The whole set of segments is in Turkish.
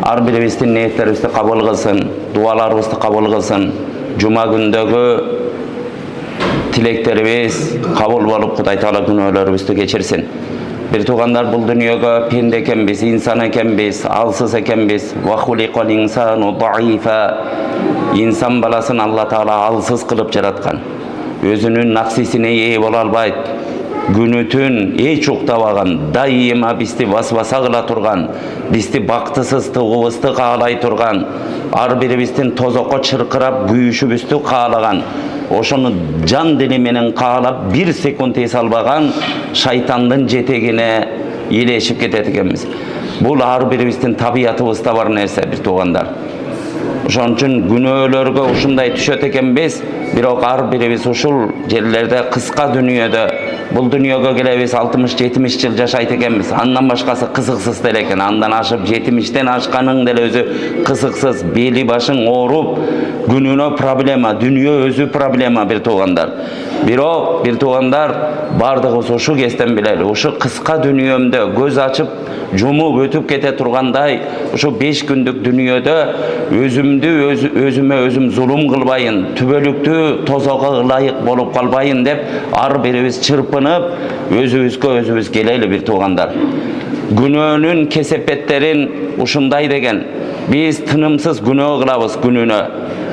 Ar biribizin niyetlerimizni kabul kılsın, dualarımızı kabul kılsın. Cuma gündeki tileklerimiz kabul olup Kuday Taala günahlarımızı geçirsin. Bir tuğanlar bu dünyada pende ekenbiz, insan ekenbiz, alsız ekenbiz. Ve hulikal insanu da'ifa. İnsan balasını Allah Taala alsız kılıp yaratkan. Özünün naksisine iyi bolalbaydı. Günütün ey çok tavagan, daima bizdi vasvasa kıla turgan, bizdi baktısız tıgıvızdı kağlay turgan, ar biribizden tozoko çırkırap güyüşübüzdü kağlagan, oşonu can diliminin kağlap bir sekund esalbagan şeytandın jetegine iyileşip ketetikemiz. Bu ar biribizden tabiatımızda var nerse bir tuğandar. Şonun için günöölörge uşunday düşöt ekenbiz, birok ar biribiz uşul yerlerde kıska dünyada, bu dünyaya gelebiz 60-70 yıl yaşayt ekenbiz. Andan başkası kısıksız deleken, andan aşıp 70'ten aşkanın dele özü kısıksız, beli başın oğurup, gününe problema, dünya özü problema bir tuğandar. Birok bir tuğandar bardığız uşu gesten bileli, uşu kıska dünyamda göz açıp, jumup ötüp kete turganday, uşu 5 gündük dünyada özüme özüm zulüm kılbayın, tübölüktü tozoğa layık bolup kalbayın dep ar biribiz çırpınıp özümüz geleli bir tuğandar. Günönün kesepetlerin uşunday degen, biz tınımsız günö kılabız gününü.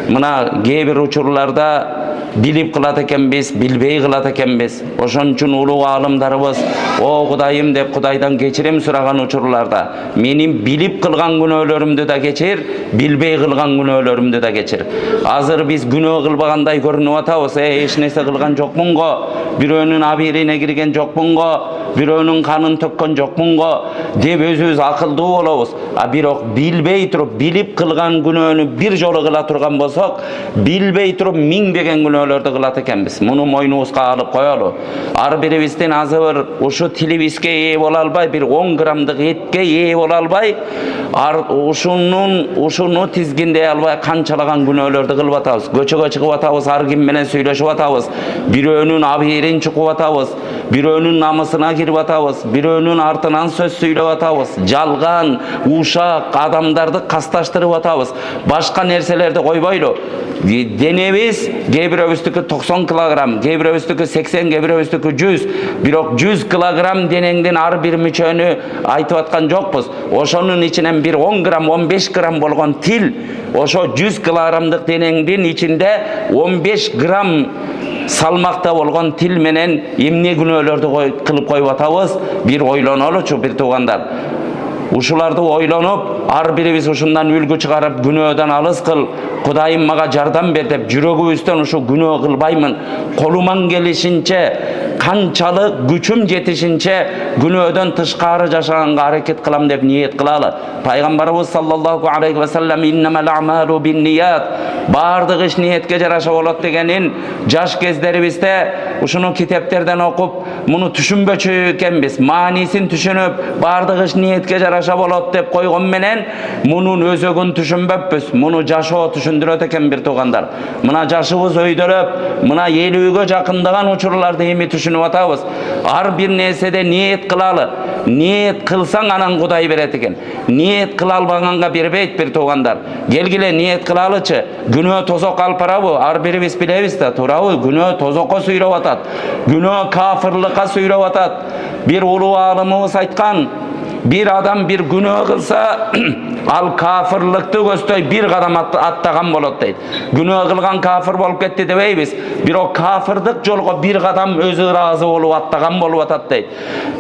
Mına gebir uçurlarda bilip kılat ekenbiz, bilbey kılat ekenbiz. Oşon üçün ulu alımdarыбыз, o Kudayım dep Kudaydan geçirim sıragan uçurlarda. Menim bilip kılgan günölörümdü da geçir, bilbey kılgan günölörümdü da geçir. Azır biz günö kılbaganday görünüp atabız, eş nese kılgan jokmun go, biröөнүн abirine girgen jokmun go, biröөнүн kanın tökkön jokmun go, dep özübüz akıldı bolobuz. Birok bilbey turup, bilip kılgan günöөнү bir jolu kıla turgan bolsok, bilbey turup miңдеген günölörдü kılat ekenbiz. Munu moynubuzga alıp koyalı. Ar biribizden azır uşu tilibizge eye bola albay, bir 10 gramdık etke eye bola albay, uşunu tizginde albay kançalagan günölördü kılıp atabız. Göçöge çıkıp atabız, ar kim menen söylöşüp atabız. Biröөнүн abirin çıkıp atabız, biröөнүн namısına girip atabız, biröөнүн artынан söz söylep atabız. Jalgan, uşak, adamdardı kastaştırıp atabız. Başka nerselerde koybaylı. Denemiz gebiröbüzdükü 90 kilogram, gebiröbüzdükü 80, gebiröbüzdükü 100. Birok 100 kilogram denengden ar bir müçönü aytıp atkan jokpuz. Oşonun içinen bir 10 gram, 15 gram bolgon til, oşo 100 kilogramdık denengden içinde 15 gram salmakta bolgon til menen emne günölördü kılıp koyup atabız. Bir oylanoluçu bir tuğandar. Uşulardı oylanıp, ar biribiz uşundan ülgü çıkarıp günööden alız kıl, Kudayım maga jardam ber dep jürögübüzden uşu günөө kılbaymın. Koluman gelişince, kançalık güçüm jetişince günөөdön tışkары jaşaganга hareket kılam dep niyet kılalı. Paygambarыбыз sallallahu aleyhi ve sellem innemel a'malu bin niyat. Bardık iş niyetke jaraşa bolot degenin jaş kezlerimizde uşunu kitapterden okup bunu düşünböçü ekenbiz. Manisin düşünüp bardık iş niyetke jaraşa bolot dep koygon menen munun özөгүн düşünböpbüz. Munu jaşoo düşündüröt eken bir tuğandar. Mına jaşыбыз öydöröp, mına 50'gө jakındagan uçurlarda emi düşünüp atabız. Ar bir nesede niyet kılalı. Niyet kılsan anan Kuday beret eken. Niyet kıla albaganga berbeyt bir tuğandar. Gelgile niyet kılalıçı. Günөө tozok alparabı. Ar biribiz bilebiz da turabı. Günөө tozokko süyrep atat. Günөө kafirlikka süyrep atat. Bir ulu alımыбыз aytkan, bir adam bir günөө kılsa al kafirlikti göstöy bir kadam attagan bolot deydi. Günөө kılgan kafir bolup ketti debeybiz. Bir o kafirdik jolgo bir kadam özü razı bolup attagan bolup atat deydi.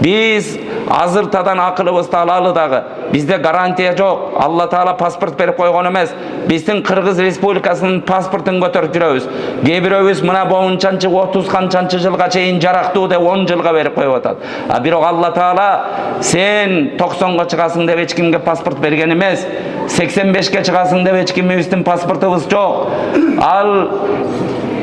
Biz azırtadan akılыбызды alalı dagı. Bizde garantiya jok. Allah Taala pasport berip koygon emes. Bizdin Kırgız Respublikasının pasportun götürüp жүрөбүz. Gebiröbüz mına boğunçançı 30 kançançı жылга çeyin jaraktуу dep 10 жылga berip koyup atat. Birok Allah Taala sen 90'ga çıkasın dep hiç kimge pasport bergen emes. 85'ke çıkasın dep hiç kimibizin pasportubuz jok. Al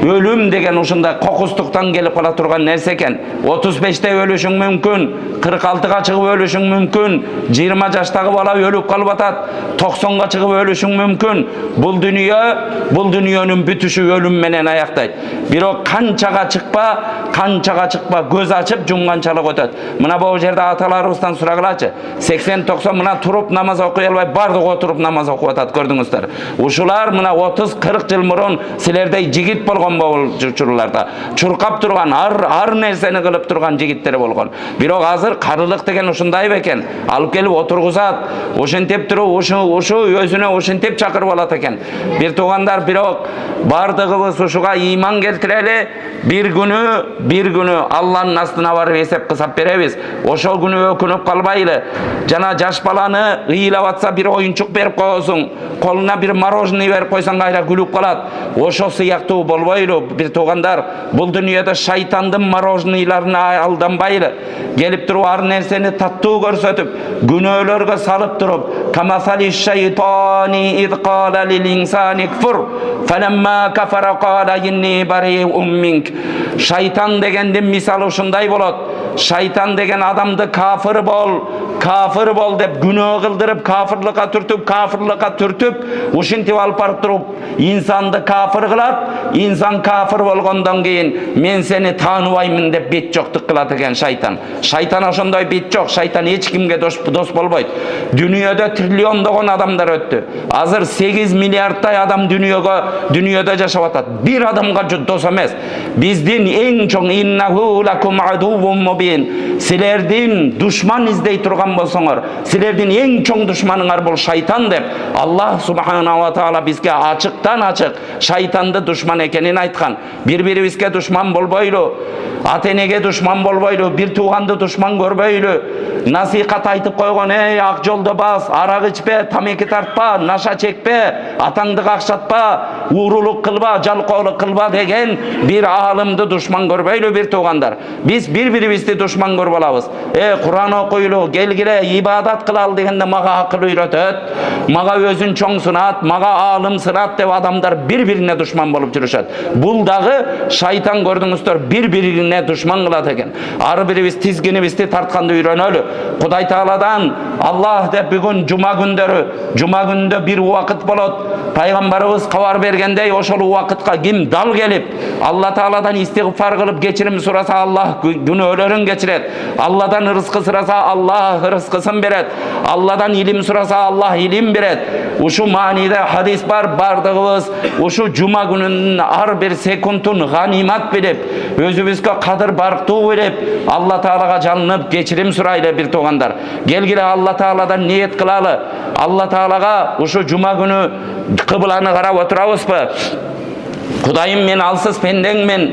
Ölüm degen ушундай кокустуктан келип кала турган нерсе экен. 35те өлүшүң мүмкүн, 46га чыгып өлүшүң мүмкүн, 20 жаштагы бала өлүп калып атат, 90га чыгып өлүшүң мүмкүн. Бул дүйнөнүн бүтүшү өлүм менен аяктайт. Бирок канчага чыкпа, көз ачып жумганчалык өтөт. Мына бул жерде аталарыбыздан сурагылачы. 80-90 мына туруп намаз окуй албай, бардыгы отуруп намаз окуп атат, көрдүңүздөр. Ушулар мына 30-40 жыл мурун силердей жигит болгон болчуларда. Чуркап турган, ар нерсени кылып турган жигиттер болгон. Бирок азыр карылык деген ушундай бекен. Алып келип отургузат. Ошентип туруп, ушу өзүнө ошентип чакырып алат экен. Бир туугандар, бирок бардыгыбыз ушуга ыйман келтирели. Bir günü Allah'ın астына барып эсеп кысап беребиз. Ошол күнү өкүнүп калбайлы. Жана жаш баланы ыйлап атса бир оюнчук берип койсуң, колуна бир мороженое берип койсоң кайра күлүп калат. Ошол сыяктуу болбойлу. Бир туугандар, бул дүйнөдө шайтандын мороженейларына алданбайлы. Келип туруп ар нерсени таттуу көрсөтүп, күнөөлөргө салып туруп, камасали шайтани ид кала лил инсани кфур фаламма кафара кала инни бариун минк. Шайтан дегендин мисалы ушундай болот. Шайтан деген адамды кафыр бол деп күнөө кылдырып, кафырлыкка түртүп, ушинтип алып барып туруп, инсанды кафыр кылат. Инсан кафыр болгондон кийин мен сени тааныбаймын деп бет жоктук кылат экен шайтан. Шайтан ошондой бет жок. Шайтан эч кимге дос болбойт. Дүйнөдө триллиондогон адамдар өттү. Азыр 8 миллиардтай адам дүйнөдө жашап атат. Бир адамга дос эмес. Биздин эң чоң иннаху лакум адуввун мубин. Силердин душман издей турган болсоңор, силердин эң чоң душманыңар бул шайтан деп Аллах субхана ва таала бизге ачыктан ачык шайтанды душман экенин айткан. Бири-бирибизге душман болбойлу, ата-энеге душман болбойлу, бир тууганды душман көрбөйлү. Насихат айтып койгон, эй ак жолдо бас, арак ичпе, тамеки тартпа, наша чекпе, атаңды какшатпа, уурулук кылба, жалкоолук кылба деген бир аалымды душман көрбөйлү бир туугандар. Биз бири-бирибизди душман көрүп алабыз. Куран окуйлу, келгиле, ибадат кылалы дегенде мага акыл үйрөтөт, мага өзүн чоң сынат, мага аалым сынат деп адамдар бири-бирине душман болуп жүрүшөт. Бул дагы шайтан, көрдүңүздөр, бири-бирине душман кылат экен. Ар бирибиз тизгинибизди тартканды үйрөнөлү. Кудай Тааладан Аллах деп бүгүн жума күндө бир убакыт болот. Пайгамбарыбыз кабар бергендей, ошол убакытка ким дал келип Алла Тааладан истигфар кылып кечирим сураса, Аллах күнөөлөрүн кечирет. Алладан рызкы сураса, Аллах рызкысын берет. Алладан илим сураса, Аллах илим берет. Ушу мааниде хадис бар, бардыгыбыз ушу жума күнүнүн ар бир секундун ганимат билип, өзүбүзгө кадыр барктуу билип, Алла Таалага жалынып кечирим сурайлы бир туугандар. Келгиле Алла Тааладан ниет кылалы. Алла Таалага ушу жума күнү кыбланы карап отурабызбы? Кудайым, мен алсыз пендеңмен,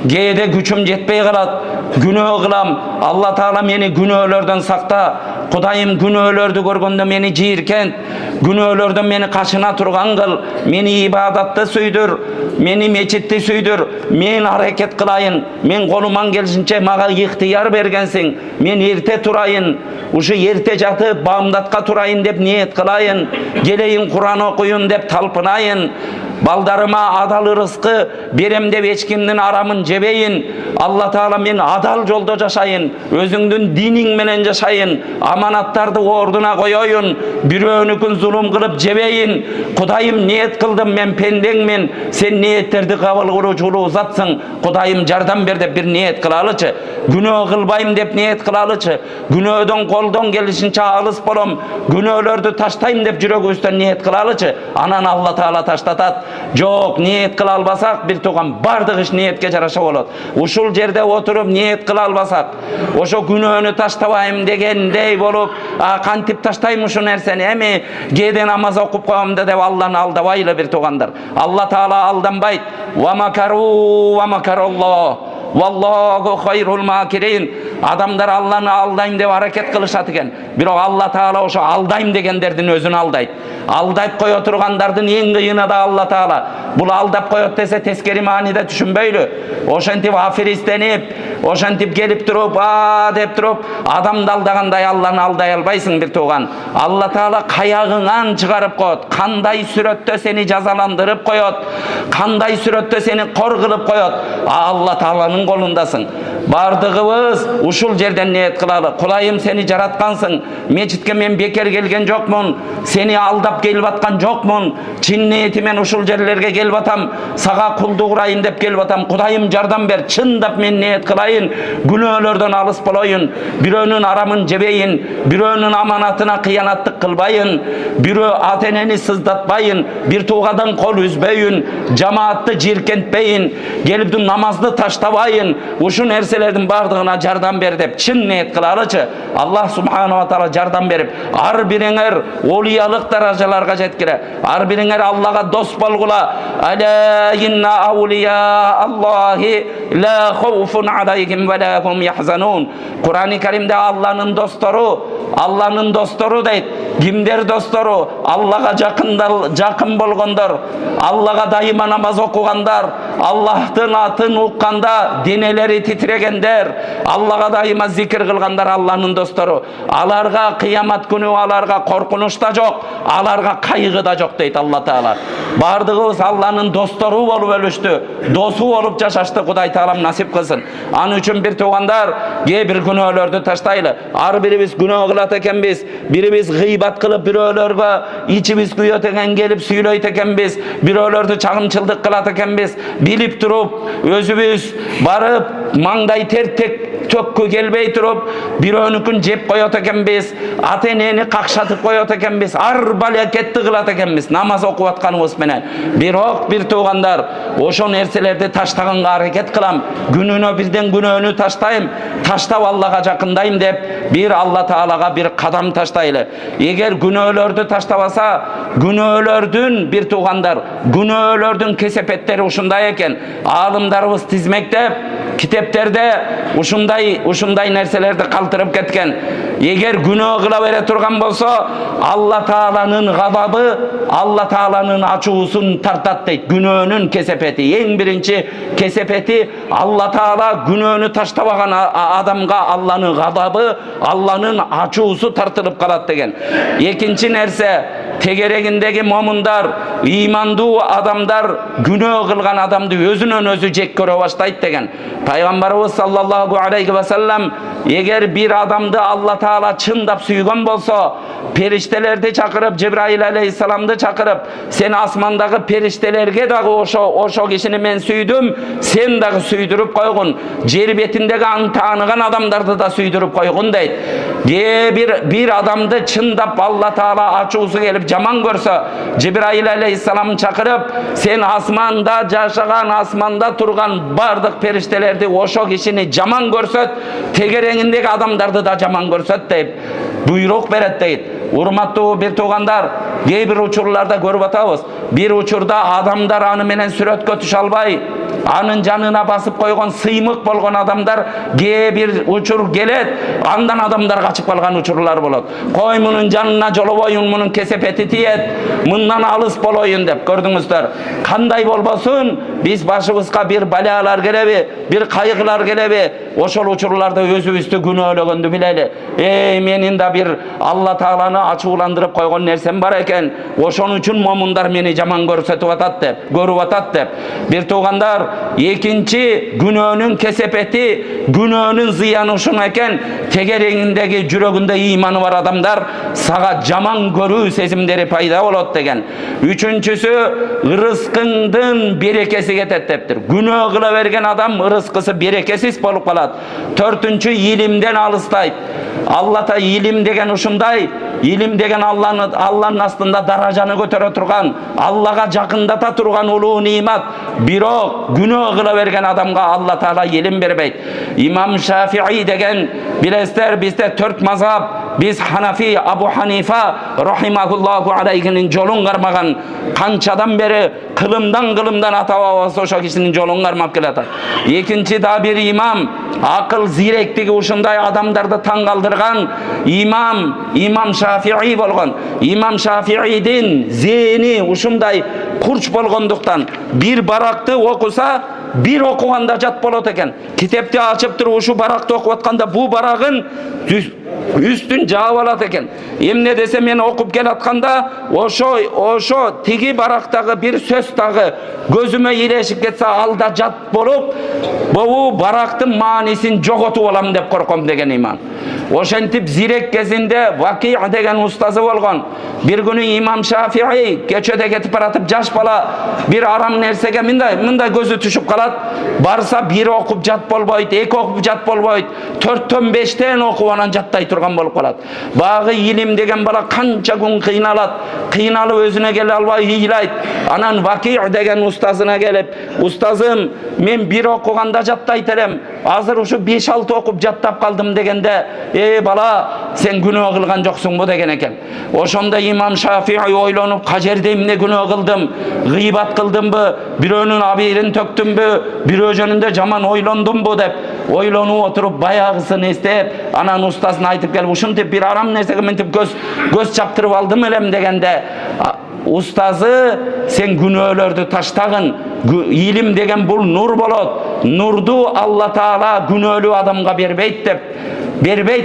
кээде күчүм жетпей калат, күнөө кылам. Алла Таала мени күнөөлөрдөн сакта. Кудайым, күнөөлөрдү көргөндө мени жийиркент, күнөөлөрдөн мени качына турган кыл, мени ибадатты сүйдүр, мени мечитти сүйдүр, мен аракет кылайын, мен колуман келишинче мага ыктыяр бергенсиң, мен эрте турайын, ушу эрте жатып баамдатка турайын деп ниет кылайын, келейин Куран окуйун деп талпынайын, балдарыма адал рызкы берем деп эч кимдин арамын жебейин. Алла Таала, мен адал жолдо жашайын, өзүңдүн диниң менен жашайын, аманаттарды ордуна коёюн, бирөөнүкүн зулум кылып жебейин. Кудайым, ниет кылдым, мен пендеңмен, сен ниеттерди кабыл кылуучу улуу затсың. Кудайым, жардам бер деп бир ниет кылалычы. Күнөө кылбайм деп ниет кылалычы. Күнөөдөн колдон келишинче алыс болом, күнөөлөрдү таштайм деп жүрөгүбүздөн ниет кылалычы. Анан Алла Таала таштатат. Жок, ниет кыла албасак, бир тууган, бардык иш ниетке жараша болот. Ушул жерде отуруп ниет кыла албасак, ошо күнөөнү таштабайм дегендей болуп, кантип таштайм ушу нерсени, эми кээде намаз окуп коем деп Алланы алдабайлы бир туугандар. Алла Таала алданбайт. Ва макару ва макараллах. Vallahu hayrul makirin. Adamlar Allah'ını aldayım deb hareket kılışat eken. Bирок Allah Taala oşo aldayım degenlerдин özünü aldayt. Aldayıp koyo turgandардын eң kıyını da Allah Taala. Bul aldap koyot dese teskeri manida düşünböylü. Oşentip afirislenip, oşentip gelip turup, dep turup, adamды aldaгандай Allah'ını alday albaysың bir tuğan. Allah Taala kayağından çıkarıp koyot. Kanday сүрөттө seni jazalandırıp koyot. Kanday сүрөттө seni kor kılıp koyot. Allah Taala'nın kolundasın. Bardığımız uşul жерден niyet kılalı. Kulayım seni jaratkansın. Meçitke men beker gelgen jokmun. Seni aldap gelip atkan jokmun. Çin niyetimen uşul жерlerge gelip atam. Sağa kulduk urayın dep gelip atam. Kudayım jardam ber. Çındap men niyet kılayın. Günöөлөрдөн alыс boloyun. Biröөнүн aramın jebeyin. Biröөнүn amanatına kıyanattık kılbayın. Birö ateneni sızdatbayın. Bir tuğadan kol üzbeyin. Cemaatты jirkentbeyin. Gelip namazды taştabayın. Uşun erselerдің bardığına jardam ber dep çın niyet kılalıçı. Allah subhanahu wa ta'ala jardam berip ar biriңер oliyalıq darajalarga jetkire. Ar biriңер Allah'a dost bolgula. Ala inna awliya Allahi la khawfun alayhim ve la hum yahzanun. Kur'an-ı Kerim'de Allah'ın dostları deyt. Kimder dostları? Allah'a jakın bolgondor. Allah'a daima namaz okuganдар. Allah'tın atın ukkanda deneleri titregender. Allah'a daima zikir kılgandar Allah'ın dostları. Alarga kıyamet günü alarga korkunuş da yok. Alarga kaygı da yok deyt Allah Teala. Bardığımız Allah'ın dostları olup ölüştü. Dostu olup yaşaştı. Kuday Teala'm nasip kılsın. An üçün bir tuğandar bir günöөлөрдү taştaylı. Ar birimiz günөө kılat ekenbiz. Birimiz gıybat kılıp biröөлөрgө içimiz kuyot eken gelip süylöйт ekenbiz. Biröөлөрдү çağımçıldık kılat ekenbiz. Bilip turup özübüz barıp mаңдай ter tökkü gelbey turup biröөнükün jep koyot ekenbiz. Ata-eneni kakşatıp koyot ekenbiz. Ar balaketти kılat ekenbiz. Namaz okup atkanыбыз menen. Бирок bir tuğandar oşo nerselerdi taştaganга hareket kılam. Gününe birden günöөнü taştayım. Taştap Allah'a jakındayım dep bir Allah Taala'ga bir kadam taştaylı. Eğer günöөлөрдү taştabasa günöөлөрдүn bir tuğandar günöөлөрдүn kesepetleri uşunday eken. Alımdarыбыз tizmektep kitepterde uşunday nerselerde kaltırıp ketken. Eğer günah kıla vere turgan bolsa Allah Taala'nın gadabı, Allah Taala'nın açuğusun tartat deyt. Günöөнүn kesepeti, en birinci kesepeti Allah Taala günöөнü taştabagan adamga Allah'ın gadabı, Allah'ın açuğusu tartılıp kalat degen. Ekinci nerse tegeregindeki momundar, imandуу adamlar günah kılgan adamdı özünün özü jek köre başlayt degen. Peygamberimiz sallallahu aleyhi ve sellem eğer bir adamdı Allah Taala çındap suygan bolsa periştelerdi çakırıp Cebrail aleyhisselamdı çakırıp sen asmandagı periştelerge dagı oşo kişini men süydüm sen dagı süydürüp koygun jer betindegi tanıgan adamlardı da süydürüp koygun deyt. Bir adamdı çındap Allah Taala açuğusu gelip jaman görse Cebrail aleyhisselam çakırıp sen asmanda jaşagan asmanda turgan bardık periştelerdi oşo kişini jaman görset tegerengindeki adamlardı da jaman görset deyip buyruk beret deyit. Urmattуу bir tuğandar bir uçurlarda görüp atabız. Bir uçurda adamlar anı menen сүрөткө түшө албай anın canına basıp koygan sıymık bolgan adamlar bir uçur gelet andan adamlar kaçıp kalgan uçurlar bolot. Koy munun canına joloboyun munun kesepeti tiyet mından alыс boloyun dep gördüңүздөр. Kanday bolbosun biz başыбызга bir balalar gelebi bir kaygılar gelebi oşol uçurlarda özübüzdü günöөлөгөндү bileli. Menin de bir Allah Taala'nı açıklandırıp koygan nersem var eken oşon üçün momundar meni jaman görsetip atat dep görüp atat dep. Bir tuğandar ikinci günöөнүn kesepeti günöөнүn ziyanı uşun eken tegerengindeki jürөгүндө imanı var adamlar saga jaman görүү sezimleri payda bolot degen. Üçüncüsü rızkыңдын berekesi ketet deptir. Günөө kıla bergen adam rızkısı berekesiz bolup kalat. Dördüncü ilimden alыстayt. Allah da ilim degen uşunday ilim degen Allah'ın aslında darajany götürө turgan Allah'a jakındata turgan uluu nimet. Bирок günөө kıla bergen adamga Allah Taala ilim berbeyt. İmam Şafii degen bilesler bizde 4 mazhab biz Hanafi Abu Hanifa rahimahullahu aleyhinin jolun qarmagan kançadan beri kılımdan atavavası oşa kişinin jolun qarmap kelatar. Ekinci da bir imam akıl zirektigi uşunday adamdardı taң kaldırgan imam Şafii bolgon. İmam Şafii'din zihni uşunday kurç bolgonduktan bir barakты okusa bir okuganda jat bolot eken. Kitepte açıp turup uşu barakты okup atkanda bu baragın üstün cevap alat eken. Emne dese men okup gelatkanda oşo tigi baraktagı bir söz tagı gözüme ileşip ketse alda jat bolup bu baraktın manisin jogotup olam dep korkom degen imam. Oşentip zirek kezinde Vaki degen ustazı bolgon. Bir günü İmam Şafii keçöde ketip baratıp jaş bala bir aram nersege mınday gözü tüşüp kalat. Barsa bir okup jat bolboyt, iki okup jat bolboyt, 4'ten 5'ten okup anan jattay turgan bolup kalat. Bagı ilim degen bala kança gün kıynalat. Kıynalıp özüne gele albay hiylayt. Anan Vaki degen ustazına gelip, ustazım men bir okuganda jattay terem. Hazır uşu 5-6 okup jattap kaldım degende bala sen günah kılgan joksun bu degen eken. Oşonda İmam Şafii oylanıp kajerdeyim ne günah kıldım, gıybat kıldım bu, birönün abirin töktüm bu, bir önünde jaman oylandım bu dep oylanıp oturup bayağısını istep anan ustasına aytıp gelip uşuntip bir aram nersege mentip göz çaptırıp aldım elem degende ustazı sen günöөлөрдү taştagın ilim degen bul nur bolot nurdu Allah Taala günöөлүү adamga berbeyt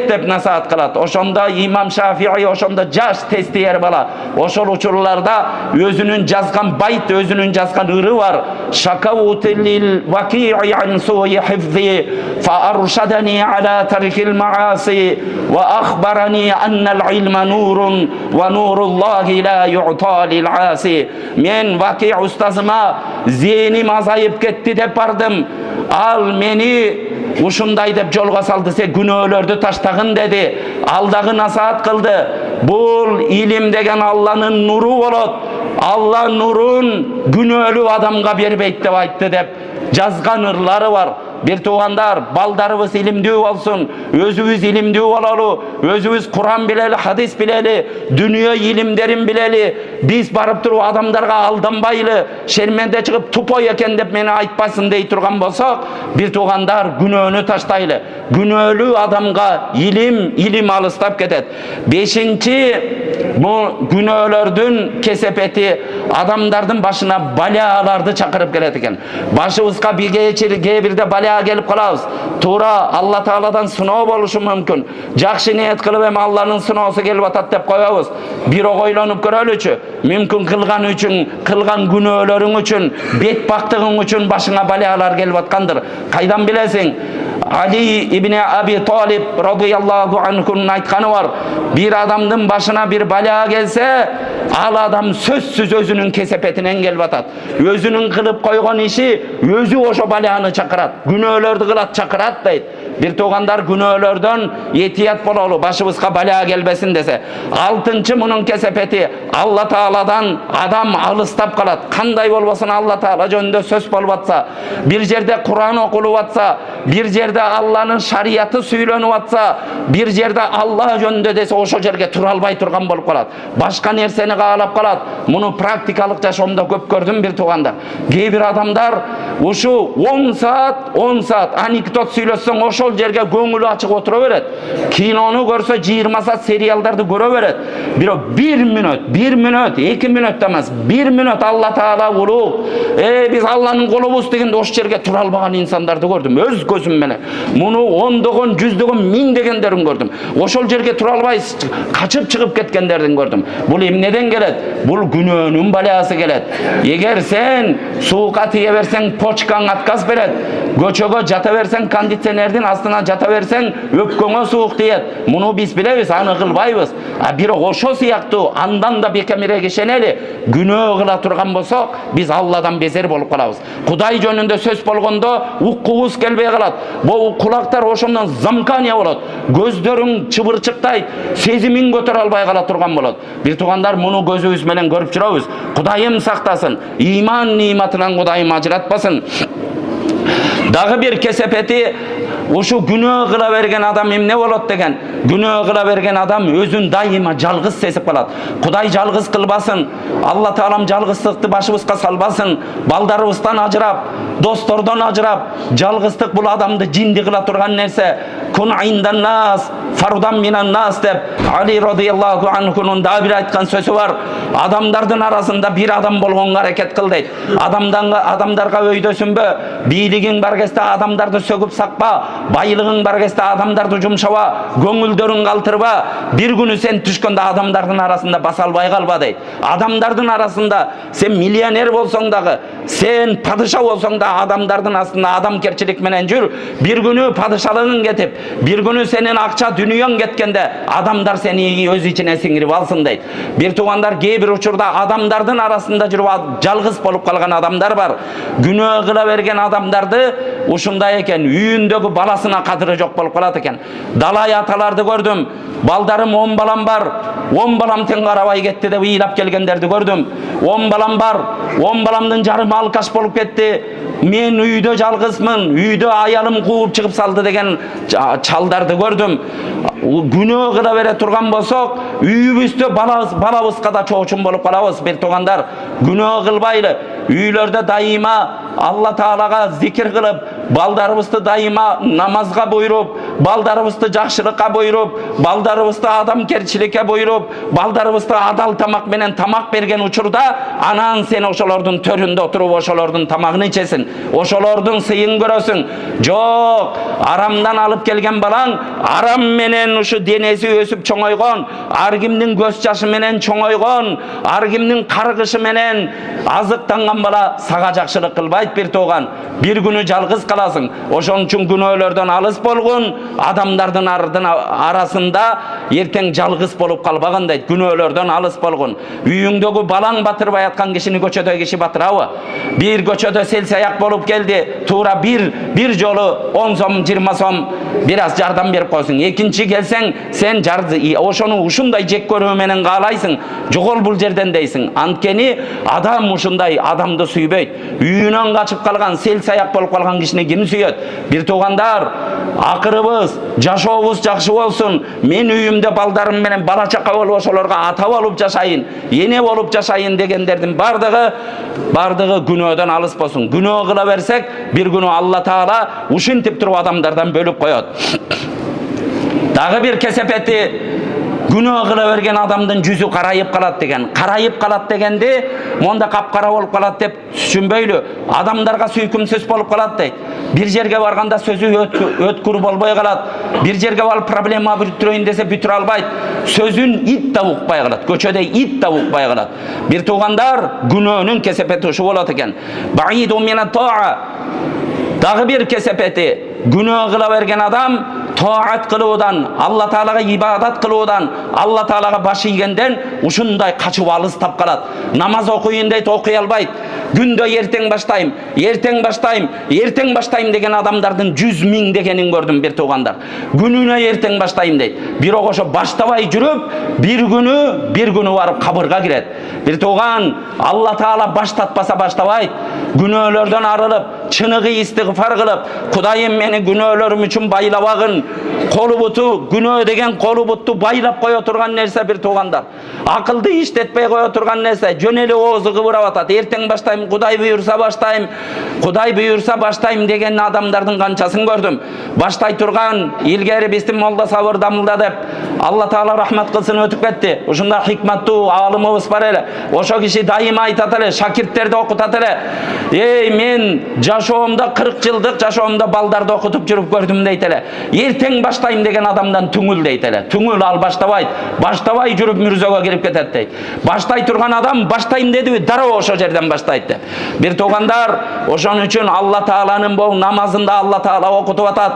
dep nasihat kılat. Oşonda İmam Şafii oşonda jaş testi yer bala. Oşol uçurlarda özünün жазган bayt, özünün жазган ırı var. Şakavutillil Vaki'i an su'i hifzi fa arşadani ala terkil maasi ve akhbarani annal ilma nurun ve nurullahi la yu'ta lil asi. Men Vaki ustazıma zihnim azayıp ketdi dep bardım. Al meni uşunday dep jolga saldı, sen günöөлөрдү taştagın dedi. Aldagı nasihat kıldı. Bul ilim degen Allah'ın nuru bolot. Allah nurun günöөлүү adamga berbeyt dep aytты dep жазган ırları var. Bir tuğandar, baldarыбыз ilimdүү olsun, özübüz ilimdүү olalım, özübüz Kur'an bileli, hadis bileli, dünya ilimlerin bileli, biz barıp turup adamlarga aldanbaylı, şermende çıkıp tupoy eken dep meni aytpasın dey turgan bolsak, bir tuğandar günöөнü taştaylı. Günöөлүү adamga ilim alыстап ketet. Beşinci, bu günöөлөрдүн kesepeti adamdardın başına balalardı çakırıp gelet eken. Başыбызга birde bala gelip kalabız. Tuğra Allah Taala'dan sınao boluşu mümkün. Jakşı niyet kılıp hem Allah'ın sınaosu gelip atat dep koyabız. Bir oylanıp görölüçü. Mümkün kılgan üçün, kılgan günöөлөрüň üçün, bet baktığın üçün başına balalar gelip atkandır. Kaydan bilesin? Ali İbni Abi Talib radıyallahu anh'un aytkanı var. Bir adamdın başına bir bala gelse, al adam sözsüz özünün kesepetinen gelip atat. Özünün kılıp koygan işi, özü oşo balanı çakırat. Günöөлөрдү kılat çakırat deyt. Bir tuğandar günöөлөрдөн etiyat bolalı, başыбызga bala gelbesin dese. Altıncı bunun kesepeti, Allah Taala'dan adam alыстап kalat. Kanday bolbosun Allah Taala jönünde söz bolup atsa, bir jerde Kur'an okulup atsa, bir jerde Allah'ın şariatı süylönüp atsa, bir jerde Allah jönünde dese oşo jerge tura albay turgan bolup kalat. Başka nerseni kaalap kalat. Munu praktikalık jaşoomda köp gördüm bir tuğanda. Keybir adamlar uşu 10 saat anekdot süйлösöň oşol jerge göңülü açık otura beret. Kinonu görse 20 saat serialdardy göre beret. Bir minut, 2 minut demez. 1 minut Allah Taala uluk. Biz Allah'ın kolubuz degende oş jerge tura albagan insandardy gördüm. Öz gözüm menen. Munu 10'dogon, 100'dogon, 1000 degenderin gördüm. Oşol jerge tura albay kaçıp çıkıp ketkenderden gördüm. Bul emneden gelet? Bul günöөнүн balası gelet. Eger sen suuka tiye bersen poçkan atkaz beret. Göçögö jata bersen konditsionerдин астына jata bersen öpköňe suuk diyet. Munu biz bilebiz, аны kılbaybız. Bir oşo siyaktуу andan da bekemire geçeneli günөө kıla turgan bolsak, biz Allah'dan bezer bolup kalabız. Kuday jönünde söz bolgondo ukkuğuz kelbey kalat. Bu kulaktar oşondan zamkanya bolat. Gözlörüň çıbırçıktay, sezimin götürө albay kala turgan bolat. Bir tugandar munu gözübüz menen görüp жүрөбүz. Kudayım saktasın. İman nimetine Kudayım acıratmasın. Dağı bir kesepeti Uşu günah kıla bergen adam emne bolat degen. Günah kıla bergen adam özün daima жалгыз sesip kalat. Kuday жалгыз kılbasın. Allah Taalam жалгыздыкты başыбызга salbasın. Baldarыбыздан ajırap, dostordan ajırap, жалгыздык bul adamdı cindi kıla turgan nerse. Kun indan nas, farudan minan nas dep Ali radıyallahu anhu'nun da bir aytkan sözü var. Adamdardın arasında bir adam bolgonga hareket kıl deyt. Adamdarga öydösünbö, biyiligin bar кезде adamdardı söküp sakpa, bayılığın bar кезде adamdardı jumşaba, göңүлдөрүн kалтırba. Bir günü sen düşkönde adamdardın arasında basalbay kalba deyt. Adamdardın arasında sen milyoner bolsoң dagı, sen padışa bolsoң da adamdardın aslında adamkerçilik menen jür. Bir günü padışalığın ketip, bir günü senin akça dünyon ketkende adamdar seni öz içine singirip alsın deyt. Bir tuğandar bir uçurda adamdardın arasında jürüp жалгыз bolup kalgan adamlar var. Günah kıla bergen adamdardı uşunday eken, үйүндөгү balasına kadırı jok bolup kalat eken. Dalay atalardı gördüm. Baldarım 10 balam var. 10 balam teң karabay ketti dep ыйлап kelgenderdi gördüm. 10 balam var. 10 balamdın jarımı alkaş bolup ketti. Men үйdө жалгызмын, үйдө ayalım кууп чыгып saldı degen çaldardı gördüm. Günah kıla bere turgan bolsok, үйүбүздө balabızga da çoğuçun bolup kalabız bir tuğandar. Günah kılbaylı. Üylörde daima Allah Taalaga zikir kılıp, baldarыбызды daima namazga buyurup, baldarыбызды жақшылыкка buyurup, baldarыбызды adamkerçilikке buyurup, baldarыбызды adal tamak menen tamak bergen uçurda anan sen oşolordun töründe oturup oşolordun tamagını içesin. Oşolordun sıyın görösün. Jok, aramdan alıp gelgen balan aram menen uşu denesi ösüp çoңойгон, ar kimnin göz jaşı menen çoңойгон, ar kimnin kargışı menen azıktangan bala saga жақшылык kılbayt bir toğan. Bir günü жалгыз kalasın. Oşon üçün günöөлөрдөн alыс bolgun, adamdardın arasında erteң жалгыз bolup kalbagın deyt. Günöөлөрдön alыс bolgun. Үйüңdөгü balaң batırбай atkан kişini göçödö kişi batırabı. Bir göçödö selsayak bolup geldi. Tuğra bir jolu 10 som 20 som biraz jardam berip koysun. Ekinci gelseң sen oşonu uşunday jek körүү menen kaalaysın. Jogol bul жерден deysin. Antkeni adam uşunday adamды süýböйт. Үйүнөн kaçıp kalgan selsayak bolup kalgan kişini kim süýöt? Bir tuğandar, akırыбыз, жашообуз жакшы bolsun. Men үйүmde baldarım menen bala çaka bolup oşolorga ata bolup jaşayın, ene bolup jaşayın degenlerдин bardыгы günөөдөн alыс bolsun. Günөө kıla bersek bir günü Allah Taala uşintip turup adamlardan bölüp koyot. Dagı bir kesepeti günah kıla bergen adamdın yüzü karayıp kalat degen. Karayıp kalat degendi, monda kapkara bolup kalat dep düşünböylü. Adamlarga süykümsüz bolup kalat deyt. Bir jerge barganda sözü ötkür bolboy kalat. Bir jerge balıp problema bütüröйүн dese bütür albayt. Sözün it da ukpay kalat. Köçöde it da ukpay kalat. Bir tuğandar günöөнүн kesepeti uşu bolat eken. Ba'idun minat ta'a. Dagı bir kesepeti günah kıla bergen adam taat kılууdan, Allah Taalaga ibadat kılууdan, Allah Taalaga baş iygenden uşunday kaçıp alыс tap kalat. Namaz okuyun deyt, okuy albayt. Gündö erteң baştayım degen adamdardın 100 000 degenini gördüm bir tuğandar. Gününe erteң baştayım deyt. Bir oşo baştabay жүрüp, bir günü varıp kabırga giret. Bir tuğan Allah Taala baştatpasa baştabayt. Günöөлөрдөн arılıp, çınıgı istiğfar kılıp, Kudayım meni günöөлörüm üçün baylabagın. Kolu butu, günөө degen kolu butu baylap koy oturgan nerse bir tuğandar. Akıldı işletpey koy oturgan nerse, jöneli oğuzu kıvırap atat. Erteң baştayım, Kuday buyursa baştayım degen adamdardın kançaсын gördüm. Baştay turgan, ilgeri bistim molda sabır damılda dep, Allah Taala rahmat kılsın ötüp ketti. Uşunda hikmattуу alımыбыз бар эле. Oşo kişi daima aytat эле, şakirtlerdi okutat эле. Ey men jaşoomda 40 жылдык jaşoomda baldardı okutup жүрüp gördüm deyt эле. Erteң baştayım degen adamdan tüngül deyt эле. Tüngül al baştabayt. Baştabay жүрüp mürзөгө kirip ketet deyt. Baştay turgan adam baştayım dedi, daroo oşo жерден baştayt deyt. Bir tuğandar, oşon üçün Allah Taala'nın bu namazında Allah Taala okutup atat.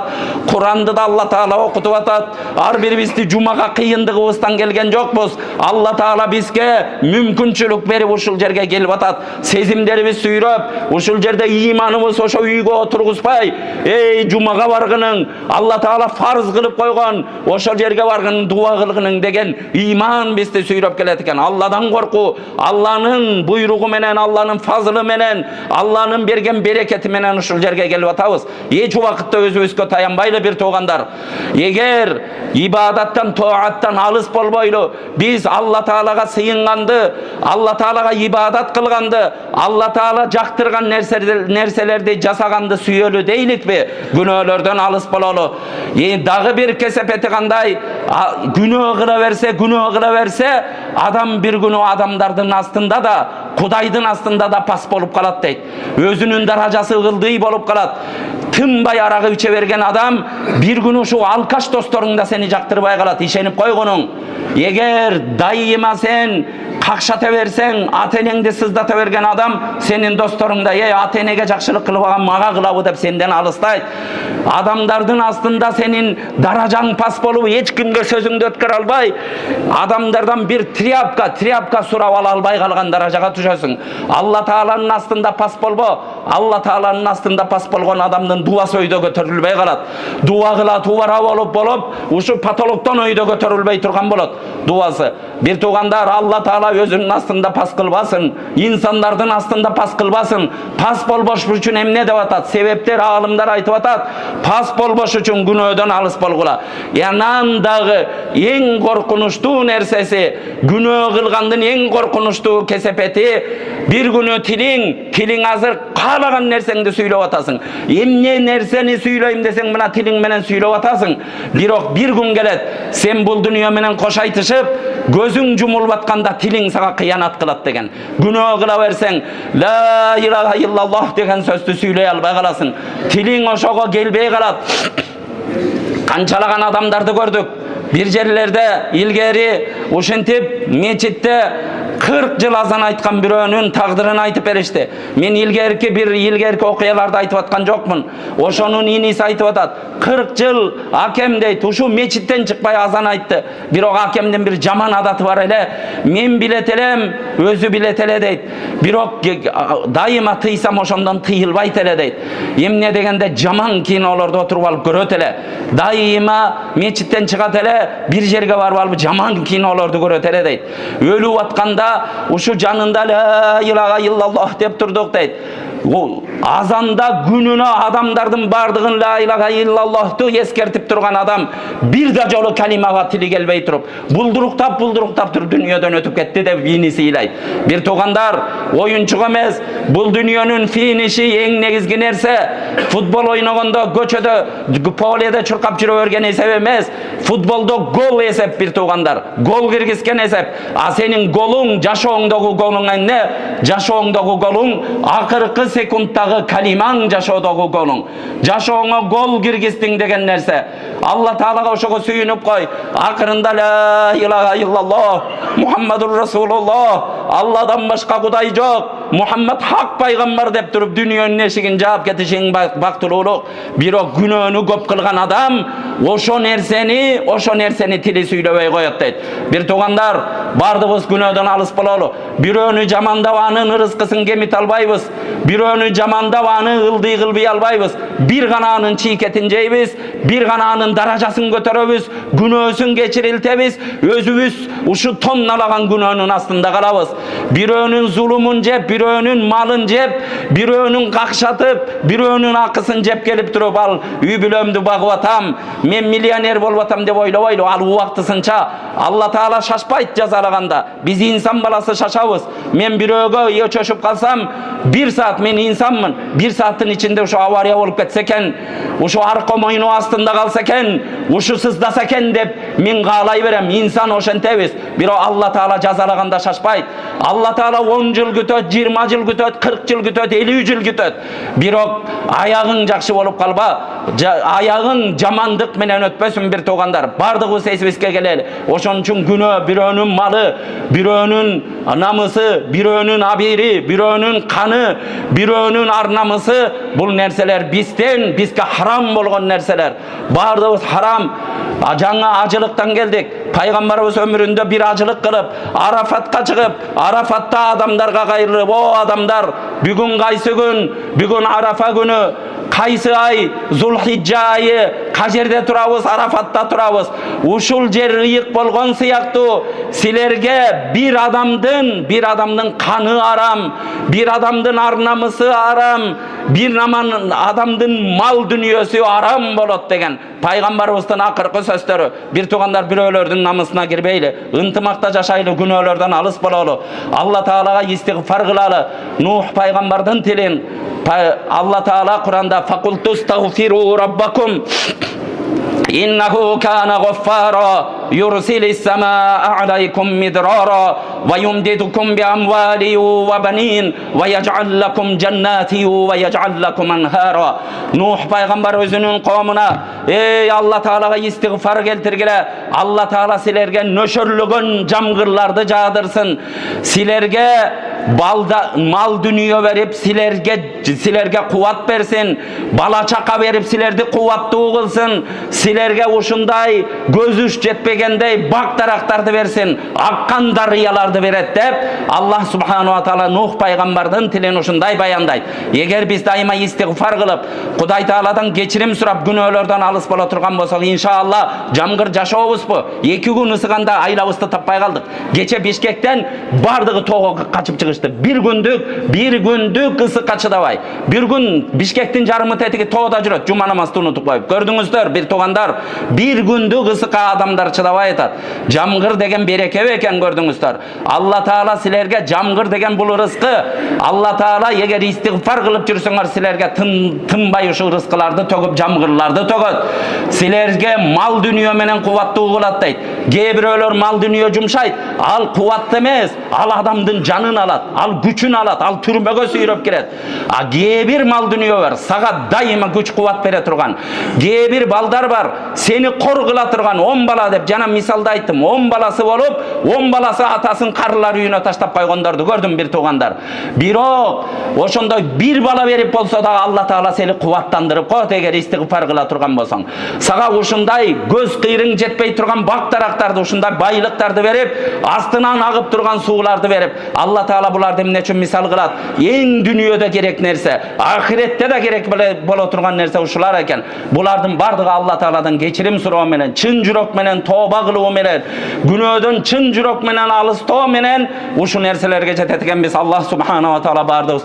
Kur'an'da da Allah Taala okutup atat. Ar biribizdi jumaga kıyındığыбызdan gelgen jokpuz. Allah Taala bizge mümkünçülük berip uşul jerge gelip atat. Sezimlerimiz süyröp, uşul jerde imanımız Adamımız oşo uygo oturguzpay, ey cumaga bargının, Allah Taala farz kılıp koygan, oşo yerge bargının dua kılgının degen iman bizde süyrep keletken. Allah'dan korku, Allah'ın buyruğu menen, Allah'ın fazlı menen, Allah'ın bergen bereketi menen uşul yerge gelip atabız. Hiç vakitte özümüzge tayanbaylı bir toğandar. Eğer ibadattan, toattan alыс bolboylu, biz Allah Taalaga sıyıngandı, Allah Taalaga ibadat kılgandı, Allah Taala jaktırgan nerselerde jasagandı süyölü deylik mi? Günölerden alыс bololu. Dağı bir kesepeti kanday, günah kıla verse, adam bir günü adamdardın astında da, Kudaydın astında da pas bolup kalat deyt. Özünün daracası ıldığı bolup kalat. Tınbay arağı içe vergen adam bir günü şu alkaş dostlarında seni jaktırбай kalat. İşenip koygunun. Eğer daima sen kakşata versen, atenengde sızdata vergen adam senin dostlarında atenege jakşılık kılıp agan maga kılavı dep senden alыстayt. Adamdardın astında senin darajaң pas bolup hiç kimge sözüңdü ötkür albay, adamlardan bir triyapka surap ala albay kalgan darajaga tuşasың. Allah Taala'nın astında pas bolbo, Allah Taala'nın astında pas bolgon adamdın duası öydö götөрülbey kalat. Dua kıla tuvara bolup uşu patologdan öydö götörülbey turgan bolot duası. Bir tuğandar Allah Taala özünün astında pas kılbasın, insanlardın astında pas kılbasın. Pas bolboş üçün emne dep atat, sebepler alımlar aytıp atat. Pas bolboş üçün günөөdөн alыс bolgula. Yanandağı en korkunçtu nersesi, günөө kılgandın en korkunçtu kesepeti, bir günü tilin hazır kalagan nerseňdi süýlep atasың. Emne nerseni süýleyim desең mına tiliň menen süýlep atasың. Bir gün gelet, sen bul dünya menen koşaytışıp, gözüň jumulup atkanda tiliň saga kıyanat kılat degen. Günөө kıla verseň, la ilaha illallah degen sözdü süýley albay kalasың. Tiliň oşoga gelbey kalat. Kançalagan adamdardy gördük. Bir yerlerde ilgeri uşentip meçitte 40 yıl azan aytkan biröөнүн tagdyrını aytıp berişti. Men ilgerki okuyalarda aytıp atkan jokmун. Oşonun inisi aytıp atat. 40 yıl hakem deyt, uşu meçitten çıkpay azan aytты. Birok hakemden bir jaman adatı var ele. Men bilet elem, özü bilet ele deyt. Birok daima tıysam oşondan tıyılbayt ele deyt. Emne degende jaman kinolarda oturup alıp göröt ele. Daima meçitten çıkat ele, bir jerge barıp alıp jaman kinolarda göröt ele deyt. Ölüp atkanda uşu janında la ilaha illallah dep turduk deyt. O azanda gününe adamdardın bardığın la ilaha illallah'tı eskertip turgan adam bir de jolu kalimaga tili gelbey turup bulduruktap turup dünyadan ötüp ketti de finisi ilay. Bir togandar oyunçuk emez, bul dünyanın finişi en negizgi nerse futbol oynaganda göçödö polede çurkap жүрө bergen esep emez, futbolda gol esep bir togandar, gol kirgizken esep. A senin golun jaşoğundagı golun ne? Jaşoğundagı golun akırkı sekundtagı kalimaң jaşoodagı golun. Jaşooңa gol kirgizdin degen nerse. Allah Taalaga oşogo süýünüp koy. Akırında la ilaha illallah Muhammadur Rasulullah. Allah'dan başka kuday yok. Muhammed hak paygamber dep turup dünyanın eşigin jap ketişiň baktululuk. Bir o günöөнü köp kılgan adam oşo nerseni tili süýlebey koyat deyt. Bir togandar bardybız günөөdөн alыс bololu. Biröөнü jamandabanyň rızkysyn kemit albaýbız. Biröөнü jamandabanyň ıldy kılbay albaýbız. Bir gananyň çiğketin jeýbiz, bir gananyň darajasyn götöröbüz, günөөsün geçiriltebiz, özübüz uşu tonnalagan günöөнün astında kalabız. Biröөнün zulumун jep, biröөнün malın jep, biröөнün kakşatıp, biröөнün akısın jep gelip turup al üy bülömdü bagıp atam, men milyoner bolup atam dep oyloboylu, al uwaktysynça Allah Taala şaşpayt jazalaganda. Biz insan balası şaşabız. Men biröөгө çöşüp kalsam, bir saat men insanmın. Bir saatin içinde uşu avariya bolup ketseken, uşu arka moynu astında kalseken, uşu sızdaseken dep men kaalay berem. İnsan oşentebiz. Bir o Allah Taala jazalaganda şaşpayt. Allah Taala 10 yıl kütöt, 20 yıl kütöt, 40 yıl kütöt, 50 yıl kütöt. Bir o ayağın jakşı bolup kalba, ayağın jamandık menen ötpösün bir togandar. Bardygı sesibizge geleli. Oşon üçin günөө, biröөнün malı, biröөнün namısı, biröөнün abiri, biröөнün kanı, biröөнün arnamısı, bul nerseler bizge haram bolgon nerseler. Bardygыбыз haram. Жаңа acılıktan geldik. Paygamberimiz ömründe bir acılık kılıp Arafat'a çıkıp Arafat'ta adamlarga gayrılıp o adamlar Bugün kaysı gün? Bugün Arafa günü. Kaysı ay? Zulhicce ayı. Kajerde turabız, Arafat'ta turabız. Uşul jer ıyık bolgon siyaktı. Silerge bir adamdın kanı aram, bir adamdın arnamısı aram, bir adamdın mal dünyası aram bolot degen Paygambarımızdan akırkı sözleri. Bir tuğanlar biröylerdin namısına girbeyle, ıntımakta jaşaylı günölerden alыс bolalı. Allah Teala'ga istiğfar kılalı. Nuh paygambardan tilin. Allah Teala Kur'an'da fakultus tağfiru rabbakum İnnehu kana gaffara yursilis semaa aleykum midrara ve yumdidukum bi amwali ve benin ve yec'al lekum cennati ve yec'al lekum enhara. Nuh peygamber özünün kavmına ey Allah Teala'ga istiğfar keltirgile. Allah Teala silerge nöşörlügün jamgırlardı jağdırsın. Silerge mal dünya verip silerge kuvat bersin. Bala çaka verip silerdi kuvatlı kılsın. Silerge uşunday gözüş jetpegendey bak taraktardı versin. Akkan darıyalardı veret dep Allah subhanahu wa ta'ala Nuh paygambardan tilen uşunday bayanday. Eğer biz daima istiğfar kılıp Kuday Teala'dan geçirim surap günölerden alыс bola turgan bolsak inşallah jamgır jaşabız bu. 2 gün ısıganda aylabızды tapпай kaldık. Geçe Bişkekten bardığı toğu kaçıp çıkıştı. Bir gündük ısı kaçıdabay. Bir gün Bişkektin jarımı tetigi toğda жүрөт. Cuma namazды unutup koyup. Gördüңүздөр bir toğandar bir gündük ısıqa adamlar çıdabay etat. Jamgır degen bereke eken gördüңүздөр. Allah Teala silerge jamgır degen bul rızkı. Allah Teala eğer istiğfar kılıp жүрсөңөр silerge tınbay uşul rızkılardı töküp jamgırlardı tökөt. Silerge mal dünya menen kuvatlı kılat deyt. Gebiröler mal dünya jumşayt. Al kuvatlı emes. Al adamdın canın alat. Al güçün alat. Al türmege süyröp kiret. Gebir mal dünya var. Saga daima güç kuvat bere turgan. Gebir baldar var. Seni kor kıla turgan 10 bala dep jana misalda ayttım. 10 balası bolup 10 balası atasın karılar uyuna taştap koygondardı gördüm bir tuğandar. Birok oşonda bir bala verip bolsa da Allah Teala seni kuvattandırıp koyt eğer istiğfar kıla turgan bolsaң. Saga uşunday göz kıyırın jetpey turgan bak taraktardı uşunday baylıktardı verip astынан agıp turgan suulardı verip Allah Teala bulardı emne üçün misal kılat. En dünyada gerek nerse ahirette de gerek bola turgan nerse uşular eken. Bulardın bardığı Allah Teala'dan geçirim surağı menen, çın jürok menen, toba kılığı menen, günödön çın jürok menen, alыс too menen uşu nerselerge jetetigen biz Allah subhanahu wa ta'ala bardığı